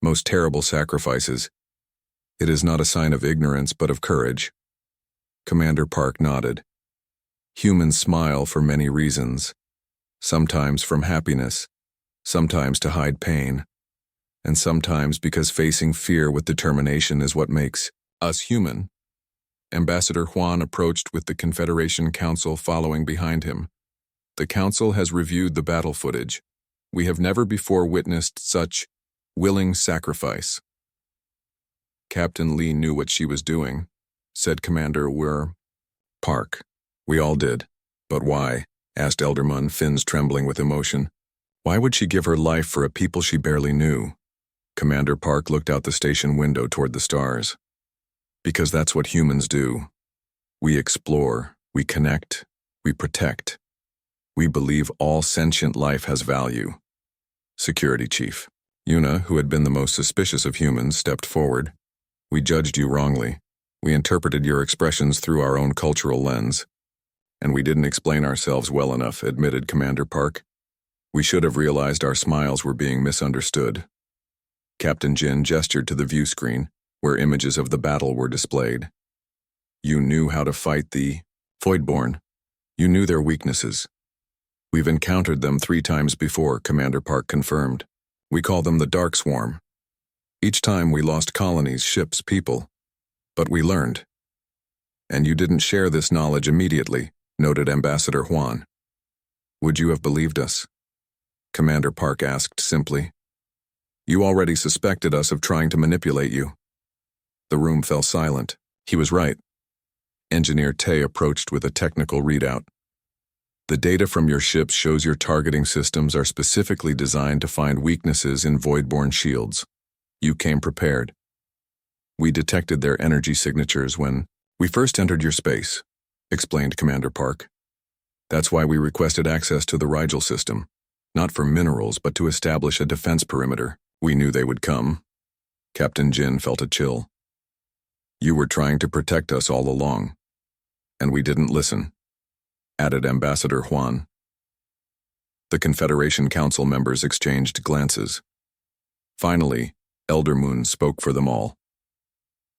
most terrible sacrifices. It is not a sign of ignorance, but of courage. Commander Park nodded. Humans smile for many reasons, sometimes from happiness, sometimes to hide pain, and sometimes because facing fear with determination is what makes us human. Ambassador Juan approached with the Confederation Council following behind him. The Council has reviewed the battle footage. We have never before witnessed such willing sacrifice. Captain Lee knew what she was doing, said Commander Park. We all did. But why? Asked Elderman, fins trembling with emotion. Why would she give her life for a people she barely knew? Commander Park looked out the station window toward the stars. Because that's what humans do. We explore, we connect, we protect. We believe all sentient life has value. Security Chief Yuna, who had been the most suspicious of humans, stepped forward. We judged you wrongly. We interpreted your expressions through our own cultural lens. And we didn't explain ourselves well enough, admitted Commander Park. We should have realized our smiles were being misunderstood. Captain Jin gestured to the view screen, where images of the battle were displayed. You knew how to fight the Voidborn. You knew their weaknesses. We've encountered them 3 times before, Commander Park confirmed. We call them the Dark Swarm. Each time we lost colonies, ships, people. But we learned. And you didn't share this knowledge immediately, noted Ambassador Juan. Would you have believed us? Commander Park asked simply. You already suspected us of trying to manipulate you. The room fell silent. He was right. Engineer Tay approached with a technical readout. The data from your ships shows your targeting systems are specifically designed to find weaknesses in Voidborn shields. You came prepared. We detected their energy signatures when we first entered your space, explained Commander Park. That's why we requested access to the Rigel system, not for minerals, but to establish a defense perimeter. We knew they would come. Captain Jin felt a chill. You were trying to protect us all along, and we didn't listen, added Ambassador Juan. The Confederation Council members exchanged glances. Finally, Elder Moon spoke for them all.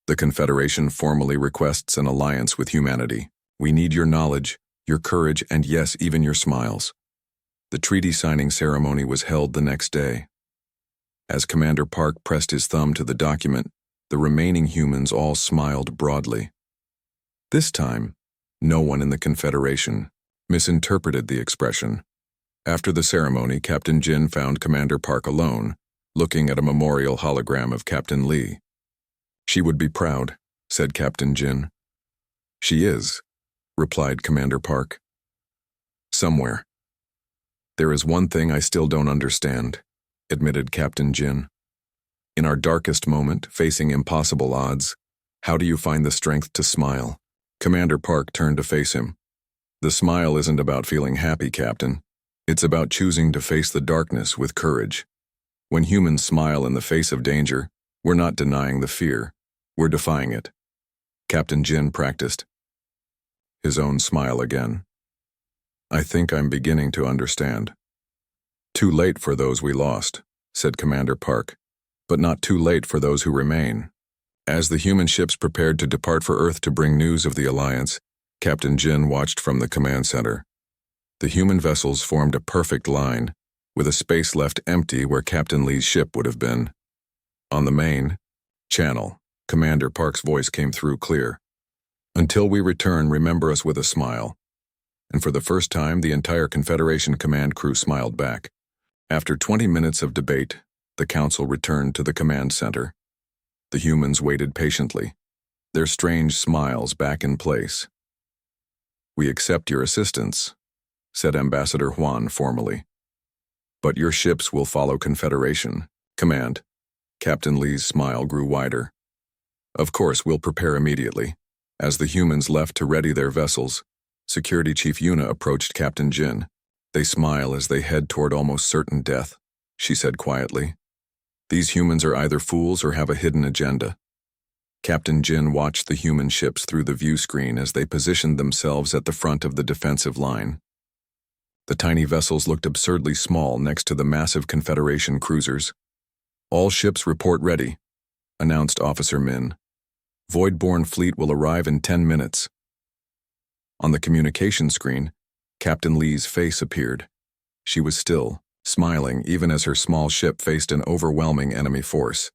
The Confederation formally requests an alliance with humanity. We need your knowledge, your courage, and yes, even your smiles. The treaty signing ceremony was held the next day. As Commander Park pressed his thumb to the document, the remaining humans all smiled broadly. This time, no one in the Confederation misinterpreted the expression. After the ceremony, Captain Jin found Commander Park alone, looking at a memorial hologram of Captain Lee. She would be proud, said Captain Jin. She is, replied Commander Park. Somewhere. There is one thing I still don't understand, admitted Captain Jin. In our darkest moment, facing impossible odds, how do you find the strength to smile? Commander Park turned to face him. The smile isn't about feeling happy, Captain. It's about choosing to face the darkness with courage. When humans smile in the face of danger, we're not denying the fear. We're defying it. Captain Jin practiced. His own smile again. I think I'm beginning to understand. Too late for those we lost, said Commander Park, but not too late for those who remain. As the human ships prepared to depart for Earth to bring news of the Alliance, Captain Jin watched from the command center. The human vessels formed a perfect line, with a space left empty where Captain Lee's ship would have been. On the main channel, Commander Park's voice came through clear. Until we return, remember us with a smile. And for the first time, the entire Confederation command crew smiled back. After 20 minutes of debate, the council returned to the command center. The humans waited patiently, their strange smiles back in place. We accept your assistance, said Ambassador Juan formally. But your ships will follow Confederation command. Captain Lee's smile grew wider. Of course, we'll prepare immediately. As the humans left to ready their vessels, Security Chief Yuna approached Captain Jin. They smile as they head toward almost certain death, she said quietly. These humans are either fools or have a hidden agenda. Captain Jin watched the human ships through the view screen as they positioned themselves at the front of the defensive line. The tiny vessels looked absurdly small next to the massive Confederation cruisers. All ships report ready, announced Officer Min. Voidborn fleet will arrive in 10 minutes. On the communication screen, Captain Lee's face appeared. She was still, smiling even as her small ship faced an overwhelming enemy force.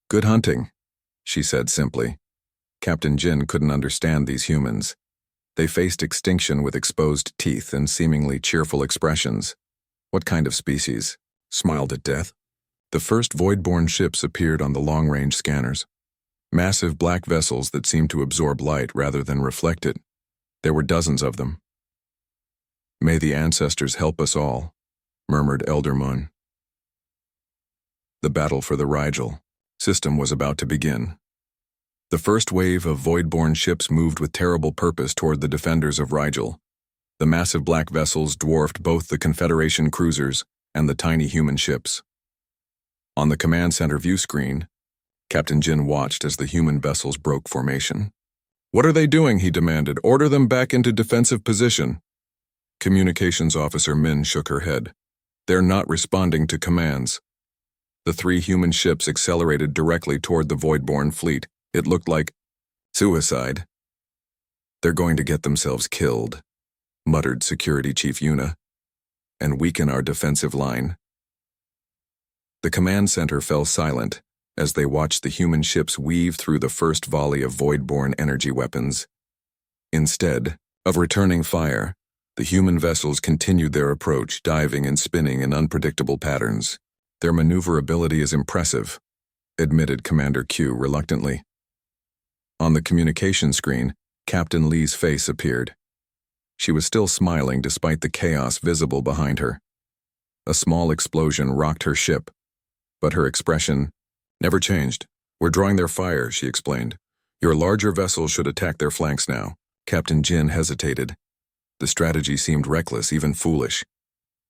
"Good hunting," she said simply. Captain Jin couldn't understand these humans. They faced extinction with exposed teeth and seemingly cheerful expressions. What kind of species? Smiled at death. The first voidborn ships appeared on the long-range scanners. Massive black vessels that seemed to absorb light rather than reflect it. There were dozens of them. "May the ancestors help us all," murmured Elder Moon. The battle for the Rigel system was about to begin. The first wave of voidborn ships moved with terrible purpose toward the defenders of Rigel. The massive black vessels dwarfed both the Confederation cruisers and the tiny human ships. On the command center view screen, Captain Jin watched as the human vessels broke formation. "What are they doing?" he demanded. "Order them back into defensive position." Communications Officer Min shook her head. "They're not responding to commands." The three human ships accelerated directly toward the voidborn fleet. It looked like suicide. "They're going to get themselves killed," muttered Security Chief Yuna, "and weaken our defensive line." The command center fell silent as they watched the human ships weave through the first volley of voidborn energy weapons. Instead of returning fire, the human vessels continued their approach, diving and spinning in unpredictable patterns. "Their maneuverability is impressive," admitted Commander Q reluctantly. On the communication screen, Captain Lee's face appeared. She was still smiling despite the chaos visible behind her. A small explosion rocked her ship, but her expression never changed. "We're drawing their fire," she explained. "Your larger vessels should attack their flanks now." Captain Jin hesitated. The strategy seemed reckless, even foolish.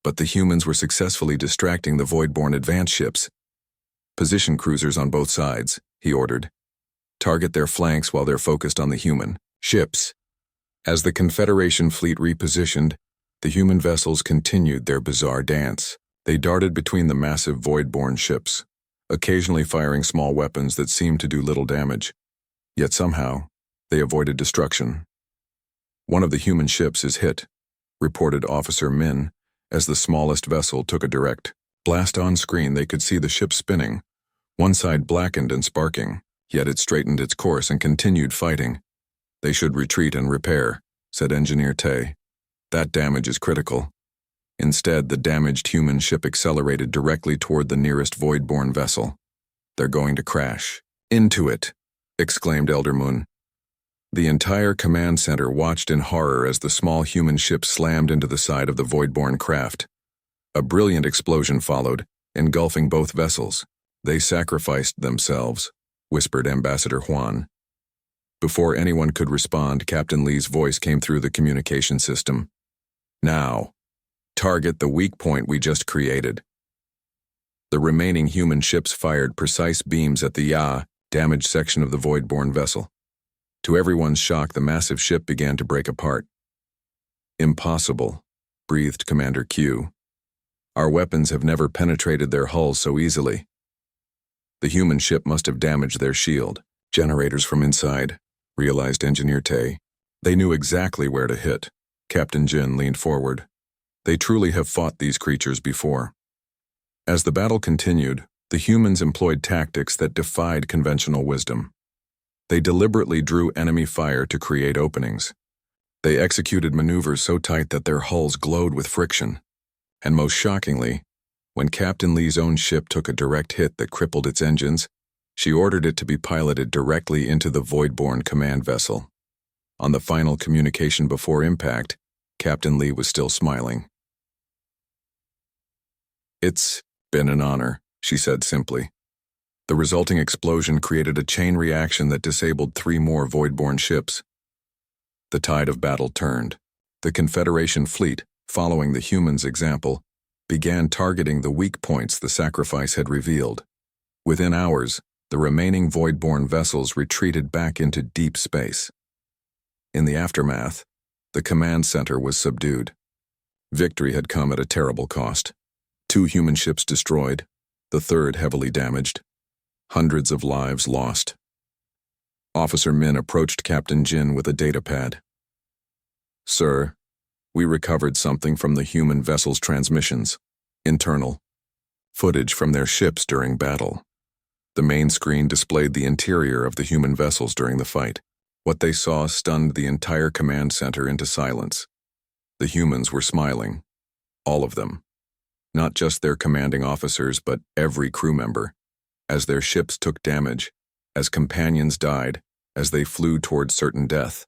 But the humans were successfully distracting the voidborn advance ships. "Position cruisers on both sides," he ordered. "Target their flanks while they're focused on the human ships." As the Confederation fleet repositioned, the human vessels continued their bizarre dance. They darted between the massive voidborn ships, occasionally firing small weapons that seemed to do little damage. Yet somehow, they avoided destruction. "One of the human ships is hit," reported Officer Min, as the smallest vessel took a direct blast. On screen they could see the ship spinning, one side blackened and sparking, yet it straightened its course and continued fighting. "They should retreat and repair," said Engineer Tay. "That damage is critical." Instead, the damaged human ship accelerated directly toward the nearest voidborn vessel. "They're going to crash into it," exclaimed Elder Moon. The entire command center watched in horror as the small human ship slammed into the side of the voidborn craft. A brilliant explosion followed, engulfing both vessels. "They sacrificed themselves," whispered Ambassador Huan. Before anyone could respond, Captain Lee's voice came through the communication system. "Now, target the weak point we just created." The remaining human ships fired precise beams at the damaged section of the voidborn vessel. To everyone's shock, the massive ship began to break apart. "Impossible," breathed Commander Q. "Our weapons have never penetrated their hulls so easily." "The human ship must have damaged their shield generators from inside," realized Engineer Tay. "They knew exactly where to hit." Captain Jin leaned forward. "They truly have fought these creatures before." As the battle continued, the humans employed tactics that defied conventional wisdom. They deliberately drew enemy fire to create openings. They executed maneuvers so tight that their hulls glowed with friction. And most shockingly, when Captain Lee's own ship took a direct hit that crippled its engines, she ordered it to be piloted directly into the voidborn command vessel. On the final communication before impact, Captain Lee was still smiling. "It's been an honor," she said simply. The resulting explosion created a chain reaction that disabled 3 more voidborn ships. The tide of battle turned. The Confederation fleet, following the humans' example, began targeting the weak points the sacrifice had revealed. Within hours, the remaining voidborn vessels retreated back into deep space. In the aftermath, the command center was subdued. Victory had come at a terrible cost. 2 human ships destroyed, the third heavily damaged. Hundreds of lives lost. Officer Min approached Captain Jin with a data pad. "Sir, we recovered something from the human vessel's transmissions. Internal. Footage from their ships during battle." The main screen displayed the interior of the human vessels during the fight. What they saw stunned the entire command center into silence. The humans were smiling. All of them. Not just their commanding officers, but every crew member. As their ships took damage, as companions died, as they flew toward certain death.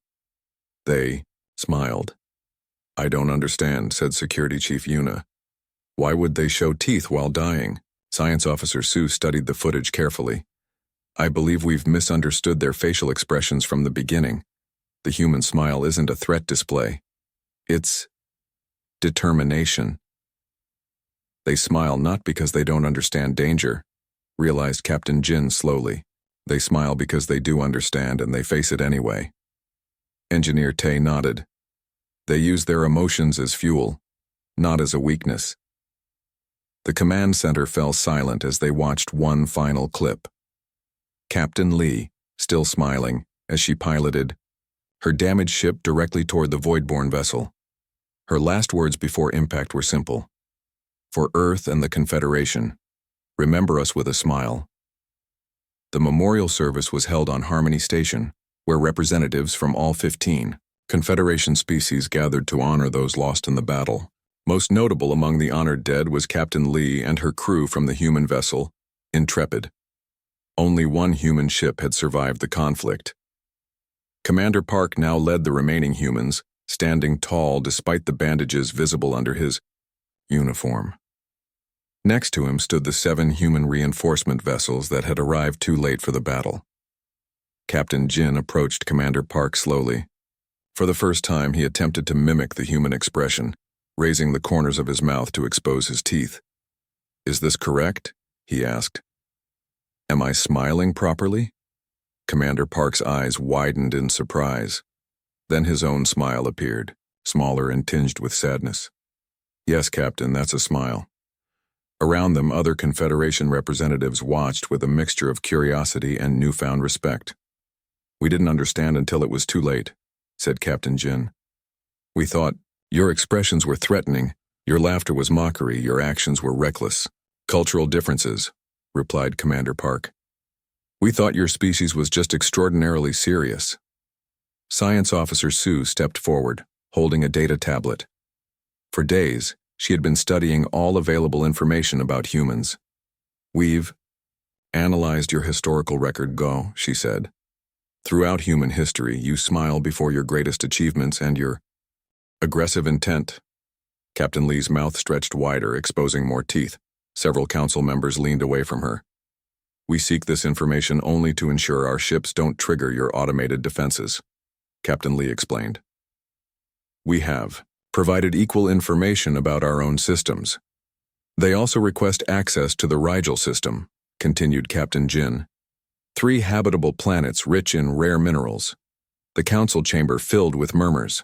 They smiled. "I don't understand," said Security Chief Yuna. "Why would they show teeth while dying?" Science Officer Su studied the footage carefully. "I believe we've misunderstood their facial expressions from the beginning. The human smile isn't a threat display. It's determination. They smile not because they don't understand danger," realized Captain Jin slowly. "They smile because they do understand and they face it anyway." Engineer Tay nodded. "They use their emotions as fuel, not as a weakness." The command center fell silent as they watched one final clip. Captain Lee, still smiling, as she piloted her damaged ship directly toward the Voidborn vessel. Her last words before impact were simple. "For Earth and the Confederation, remember us with a smile." The memorial service was held on Harmony Station, where representatives from all 15 Confederation species gathered to honor those lost in the battle. Most notable among the honored dead was Captain Lee and her crew from the human vessel, Intrepid. Only one human ship had survived the conflict. Commander Park now led the remaining humans, standing tall despite the bandages visible under his uniform. Next to him stood the 7 human reinforcement vessels that had arrived too late for the battle. Captain Jin approached Commander Park slowly. For the first time, he attempted to mimic the human expression, raising the corners of his mouth to expose his teeth. "Is this correct?" he asked. "Am I smiling properly?" Commander Park's eyes widened in surprise. Then his own smile appeared, smaller and tinged with sadness. "Yes, Captain, that's a smile." Around them, other Confederation representatives watched with a mixture of curiosity and newfound respect. "We didn't understand until it was too late," said Captain Jin. "We thought your expressions were threatening, your laughter was mockery, your actions were reckless." "Cultural differences," replied Commander Park. "We thought your species was just extraordinarily serious." Science Officer Su stepped forward, holding a data tablet. For days, she had been studying all available information about humans. "We've analyzed your historical record, Go," she said. "Throughout human history, you smile before your greatest achievements and your aggressive intent." Captain Lee's mouth stretched wider, exposing more teeth. Several council members leaned away from her. "We seek this information only to ensure our ships don't trigger your automated defenses," Captain Lee explained. "We have provided equal information about our own systems. They also request access to the Rigel system," continued Captain Jin. 3 habitable planets rich in rare minerals. The council chamber filled with murmurs.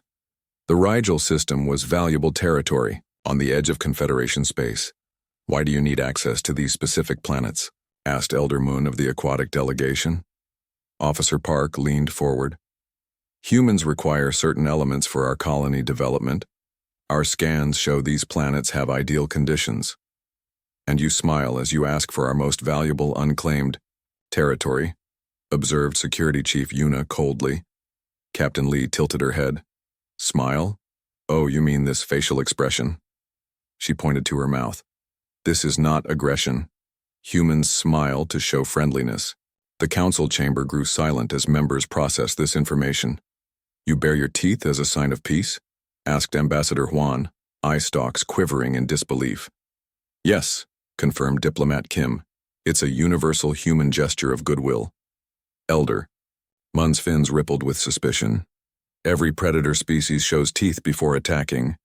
The Rigel system was valuable territory on the edge of Confederation space. "Why do you need access to these specific planets?" asked Elder Moon of the aquatic delegation. Officer Park leaned forward. "Humans require certain elements for our colony development. Our scans show these planets have ideal conditions. And you smile as you ask for our most valuable unclaimed territory," observed Security Chief Yuna coldly. Captain Lee tilted her head. "Smile? Oh, you mean this facial expression?" She pointed to her mouth. "This is not aggression. Humans smile to show friendliness." The council chamber grew silent as members processed this information. "You bare your teeth as a sign of peace?" asked Ambassador Huan, eye stalks quivering in disbelief. "Yes," confirmed Diplomat Kim. "It's a universal human gesture of goodwill." Elder. Mun's fins rippled with suspicion. "Every predator species shows teeth before attacking.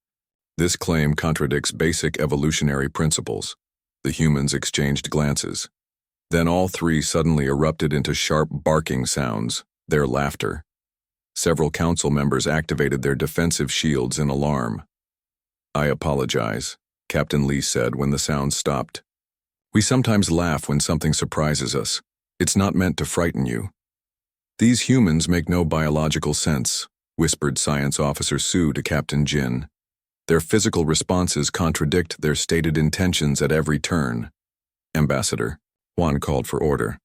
This claim contradicts basic evolutionary principles." The humans exchanged glances. Then all 3 suddenly erupted into sharp barking sounds, their laughter. Several council members activated their defensive shields in alarm. "I apologize," Captain Lee said when the sound stopped. We sometimes laugh when something surprises us. It's not meant to frighten you. These humans make no biological sense, whispered Science Officer Sue to Captain Jin. Their physical responses contradict their stated intentions at every turn. Ambassador Juan called for order.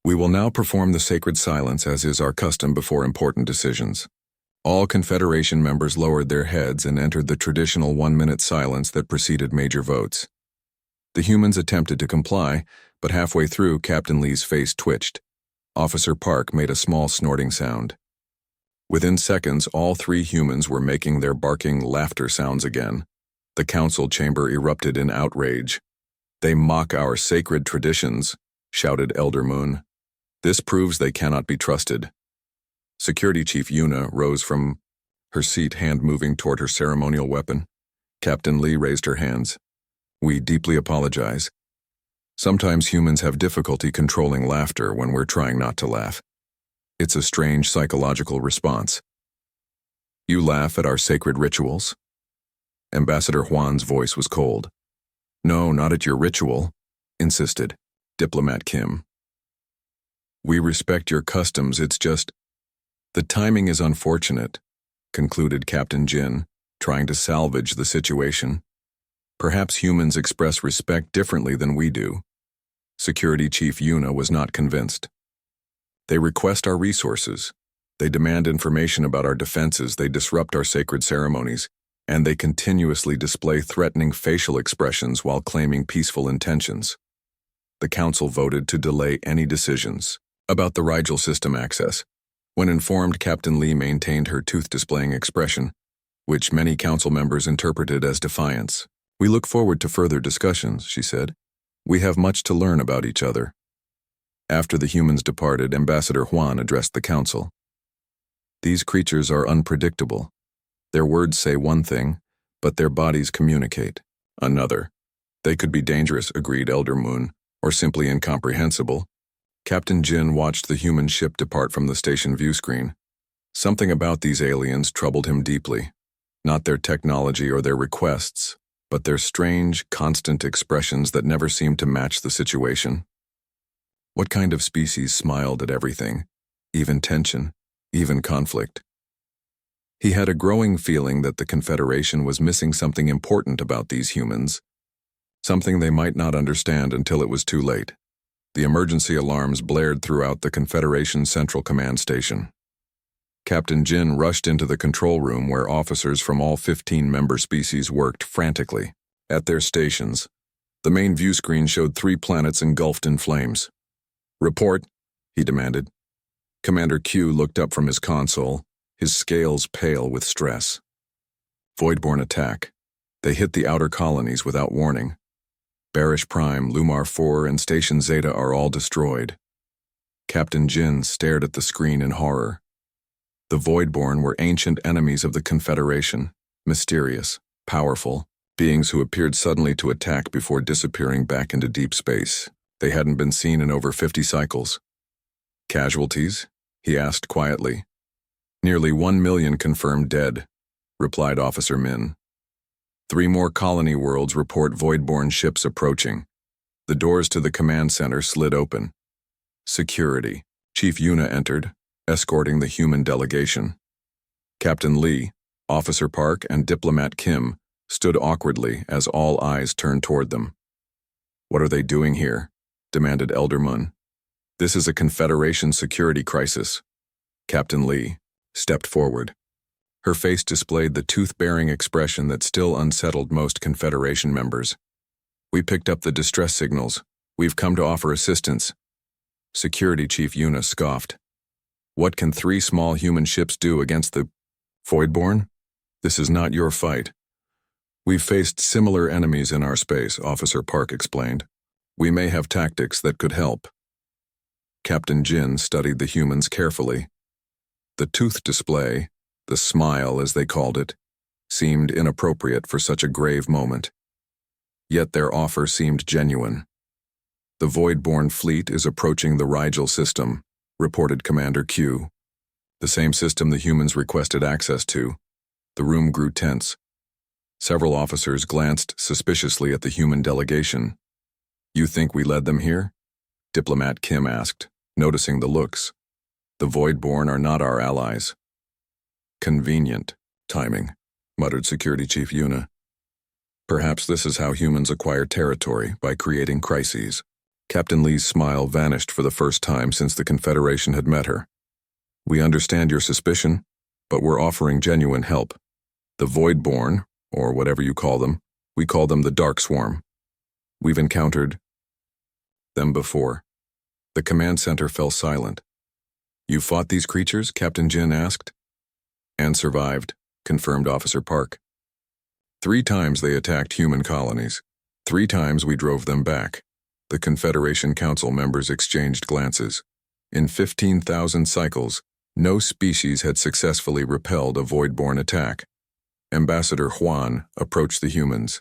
We will now perform the sacred silence as is our custom before important decisions. All Confederation members lowered their heads and entered the traditional 1-minute silence that preceded major votes. The humans attempted to comply, but halfway through, Captain Lee's face twitched. Officer Park made a small snorting sound. Within seconds, all 3 humans were making their barking laughter sounds again. The council chamber erupted in outrage. They mock our sacred traditions, shouted Elder Moon. This proves they cannot be trusted. Security Chief Yuna rose from her seat, hand moving toward her ceremonial weapon. Captain Lee raised her hands. We deeply apologize. Sometimes humans have difficulty controlling laughter when we're trying not to laugh. It's a strange psychological response. You laugh at our sacred rituals? Ambassador Juan's voice was cold. No, not at your ritual, insisted Diplomat Kim. We respect your customs, it's just... The timing is unfortunate, concluded Captain Jin, trying to salvage the situation. Perhaps humans express respect differently than we do. Security Chief Yuna was not convinced. They request our resources. They demand information about our defenses. They disrupt our sacred ceremonies. And they continuously display threatening facial expressions while claiming peaceful intentions. The council voted to delay any decisions about the Rigel system access. When informed, Captain Lee maintained her tooth-displaying expression, which many council members interpreted as defiance. We look forward to further discussions, she said. We have much to learn about each other. After the humans departed, Ambassador Juan addressed the council. These creatures are unpredictable. Their words say one thing, but their bodies communicate another. They could be dangerous, agreed Elder Moon, or simply incomprehensible. Captain Jin watched the human ship depart from the station view screen. Something about these aliens troubled him deeply. Not their technology or their requests, but their strange, constant expressions that never seemed to match the situation. What kind of species smiled at everything, even tension, even conflict? He had a growing feeling that the Confederation was missing something important about these humans, something they might not understand until it was too late. The emergency alarms blared throughout the Confederation Central Command Station. Captain Jin rushed into the control room where officers from all 15 member species worked frantically. At their stations, the main view screen showed 3 planets engulfed in flames. Report, he demanded. Commander Q looked up from his console, his scales pale with stress. Voidborn attack. They hit the outer colonies without warning. Barish Prime, Lumar 4, and Station Zeta are all destroyed. Captain Jin stared at the screen in horror. The Voidborn were ancient enemies of the Confederation, mysterious, powerful, beings who appeared suddenly to attack before disappearing back into deep space. They hadn't been seen in over 50 cycles. Casualties? He asked quietly. Nearly 1 million confirmed dead, replied Officer Min. 3 more colony worlds report Voidborn ships approaching. The doors to the command center slid open. Security. Chief Yuna entered, escorting the human delegation. Captain Lee, Officer Park, and Diplomat Kim stood awkwardly as all eyes turned toward them. What are they doing here? Demanded Elder Moon. This is a Confederation security crisis. Captain Lee stepped forward. Her face displayed the tooth-bearing expression that still unsettled most Confederation members. We picked up the distress signals. We've come to offer assistance. Security Chief Yuna scoffed. What can 3 small human ships do against the Voidborn? This is not your fight. We've faced similar enemies in our space, Officer Park explained. We may have tactics that could help. Captain Jin studied the humans carefully. The tooth display, the smile as they called it, seemed inappropriate for such a grave moment. Yet their offer seemed genuine. The Voidborn fleet is approaching the Rigel system, reported Commander Q. The same system the humans requested access to. The room grew tense. Several officers glanced suspiciously at the human delegation. You think we led them here? Diplomat Kim asked, noticing the looks. The Voidborn are not our allies. Convenient timing, muttered Security Chief Yuna. Perhaps this is how humans acquire territory, by creating crises. Captain Lee's smile vanished for the first time since the Confederation had met her. We understand your suspicion, but we're offering genuine help. The Voidborn, or whatever you call them, we call them the Dark Swarm. We've encountered them before. The command center fell silent. You fought these creatures? Captain Jin asked. And survived, confirmed Officer Park. 3 times they attacked human colonies. 3 times we drove them back. The Confederation Council members exchanged glances. In 15,000 cycles, no species had successfully repelled a Voidborn attack. Ambassador Huan approached the humans.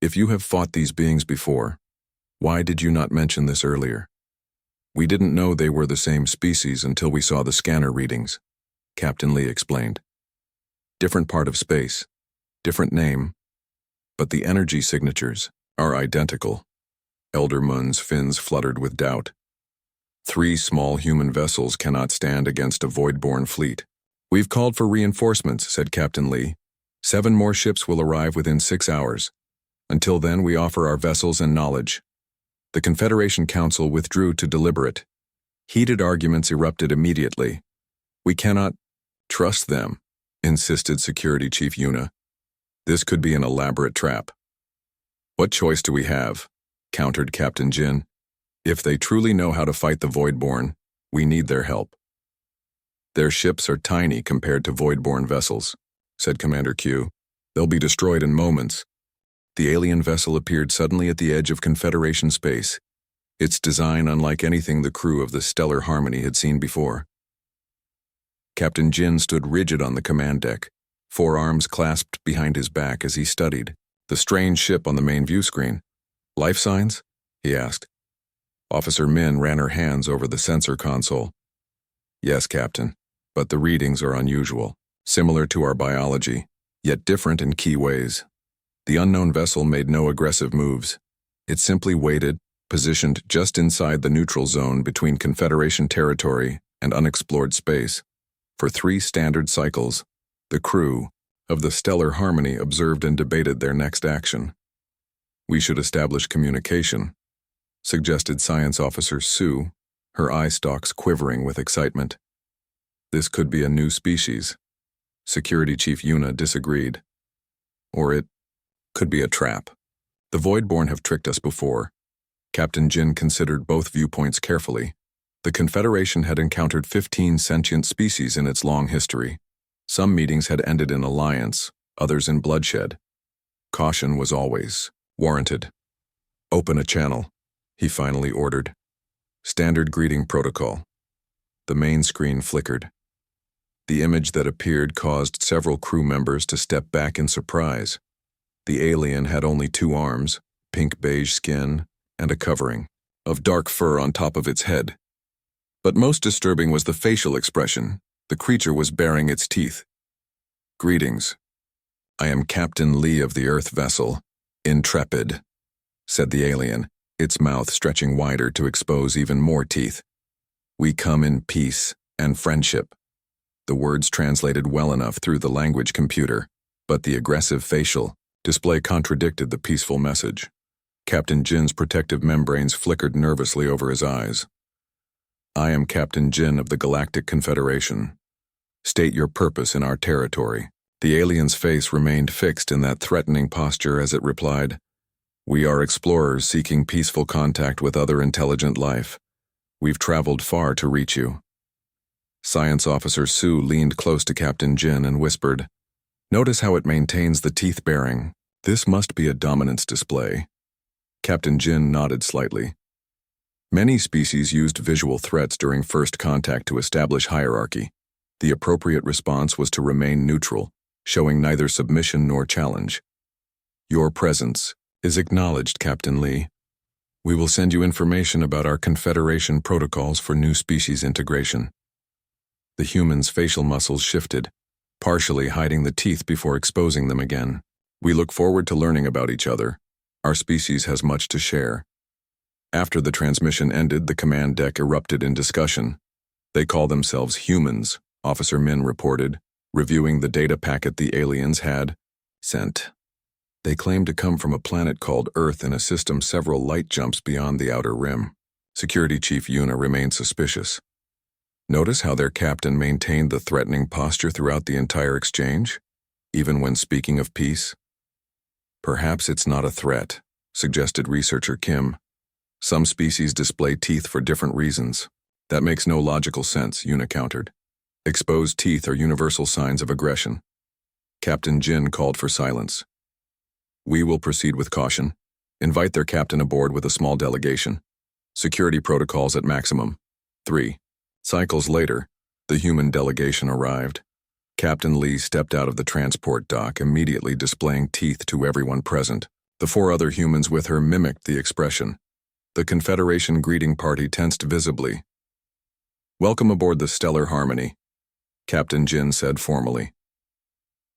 If you have fought these beings before, why did you not mention this earlier? We didn't know they were the same species until we saw the scanner readings, Captain Lee explained. Different part of space, different name, but the energy signatures are identical. Elder Mun's fins fluttered with doubt. 3 small human vessels cannot stand against a Voidborn fleet. We've called for reinforcements, said Captain Lee. 7 more ships will arrive within 6 hours. Until then, we offer our vessels and knowledge. The Confederation Council withdrew to deliberate. Heated arguments erupted immediately. We cannot trust them, insisted Security Chief Yuna. This could be an elaborate trap. What choice do we have? Countered Captain Jin. If they truly know how to fight the Voidborn, we need their help. Their ships are tiny compared to Voidborn vessels, said Commander Q. They'll be destroyed in moments. The alien vessel appeared suddenly at the edge of Confederation space, its design unlike anything the crew of the Stellar Harmony had seen before. Captain Jin stood rigid on the command deck, 4 arms clasped behind his back as he studied the strange ship on the main view screen. Life signs? He asked. Officer Min ran her hands over the sensor console. Yes, Captain, but the readings are unusual, similar to our biology, yet different in key ways. The unknown vessel made no aggressive moves. It simply waited, positioned just inside the neutral zone between Confederation territory and unexplored space. For 3 standard cycles, the crew of the Stellar Harmony observed and debated their next action. We should establish communication, suggested Science Officer Sue, her eye stalks quivering with excitement. This could be a new species. Security Chief Yuna disagreed. Or it could be a trap. The Voidborn have tricked us before. Captain Jin considered both viewpoints carefully. The Confederation had encountered 15 sentient species in its long history. Some meetings had ended in alliance, others in bloodshed. Caution was always warranted. Open a channel, he finally ordered. Standard greeting protocol. The main screen flickered. The image that appeared caused several crew members to step back in surprise. The alien had only 2 arms, pink-beige skin, and a covering of dark fur on top of its head. But most disturbing was the facial expression. The creature was baring its teeth. Greetings. I am Captain Lee of the Earth vessel, Intrepid, said the alien, its mouth stretching wider to expose even more teeth. We come in peace and friendship. The words translated well enough through the language computer, but the aggressive facial display contradicted the peaceful message. Captain Jin's protective membranes flickered nervously over his eyes. I am Captain Jin of the Galactic Confederation. State your purpose in our territory. The alien's face remained fixed in that threatening posture as it replied, We are explorers seeking peaceful contact with other intelligent life. We've traveled far to reach you. Science Officer Sue leaned close to Captain Jin and whispered, Notice how it maintains the teeth bearing. This must be a dominance display. Captain Jin nodded slightly. Many species used visual threats during first contact to establish hierarchy. The appropriate response was to remain neutral, showing neither submission nor challenge. Your presence is acknowledged, Captain Lee. We will send you information about our Confederation protocols for new species integration. The human's facial muscles shifted, partially hiding the teeth before exposing them again. We look forward to learning about each other. Our species has much to share. After the transmission ended, the command deck erupted in discussion. They call themselves humans, Officer Min reported, reviewing the data packet the aliens had sent. They claim to come from a planet called Earth in a system several light jumps beyond the outer rim. Security Chief Yuna remained suspicious. Notice how their captain maintained the threatening posture throughout the entire exchange, even when speaking of peace. Perhaps it's not a threat, suggested researcher Kim. Some species display teeth for different reasons. That makes no logical sense, Yuna countered. Exposed teeth are universal signs of aggression. Captain Jin called for silence. We will proceed with caution. Invite their captain aboard with a small delegation. Security protocols at maximum. 3 cycles later, the human delegation arrived. Captain Lee stepped out of the transport dock, immediately displaying teeth to everyone present. The 4 other humans with her mimicked the expression. The Confederation greeting party tensed visibly. Welcome aboard the Stellar Harmony, Captain Jin said formally.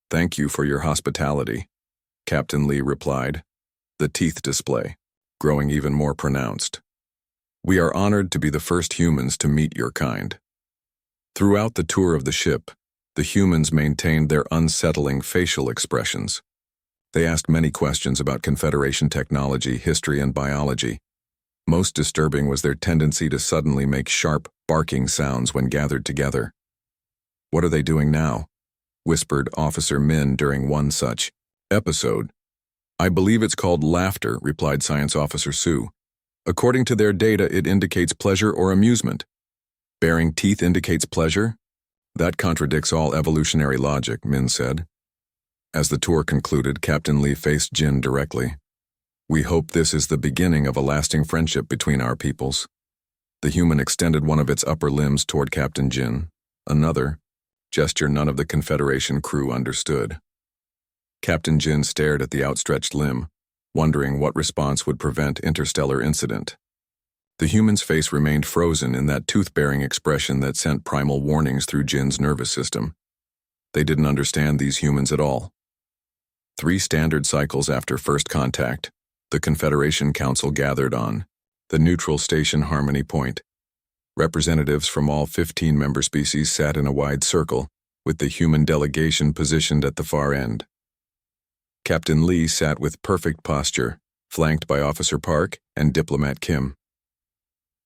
Thank you for your hospitality, Captain Lee replied, the teeth display growing even more pronounced. We are honored to be the first humans to meet your kind. Throughout the tour of the ship, the humans maintained their unsettling facial expressions. They asked many questions about Confederation technology, history, and biology. Most disturbing was their tendency to suddenly make sharp, barking sounds when gathered together. What are they doing now? Whispered Officer Min during one such episode. I believe it's called laughter, replied Science Officer Su. According to their data, it indicates pleasure or amusement. Baring teeth indicates pleasure? That contradicts all evolutionary logic, Min said. As the tour concluded, Captain Lee faced Jin directly. We hope this is the beginning of a lasting friendship between our peoples. The human extended one of its upper limbs toward Captain Jin. Another gesture none of the Confederation crew understood. Captain Jin stared at the outstretched limb, wondering what response would prevent interstellar incident. The human's face remained frozen in that tooth-bearing expression that sent primal warnings through Jin's nervous system. They didn't understand these humans at all. 3 standard cycles after first contact, the Confederation Council gathered on the neutral station Harmony Point. Representatives from all 15 member species sat in a wide circle, with the human delegation positioned at the far end. Captain Lee sat with perfect posture, flanked by Officer Park and Diplomat Kim.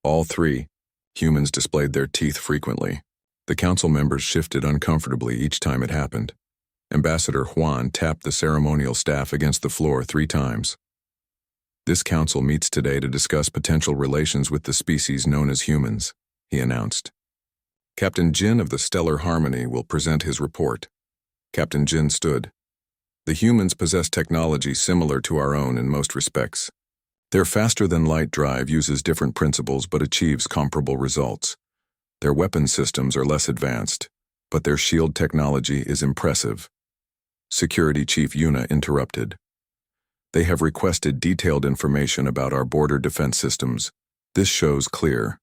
All 3 humans displayed their teeth frequently. The council members shifted uncomfortably each time it happened. Ambassador Huan tapped the ceremonial staff against the floor 3 times. This council meets today to discuss potential relations with the species known as humans, he announced. Captain Jin of the Stellar Harmony will present his report. Captain Jin stood. The humans possess technology similar to our own in most respects. Their faster-than-light drive uses different principles but achieves comparable results. Their weapon systems are less advanced, but their shield technology is impressive. Security Chief Yuna interrupted. They have requested detailed information about our border defense systems. This shows clear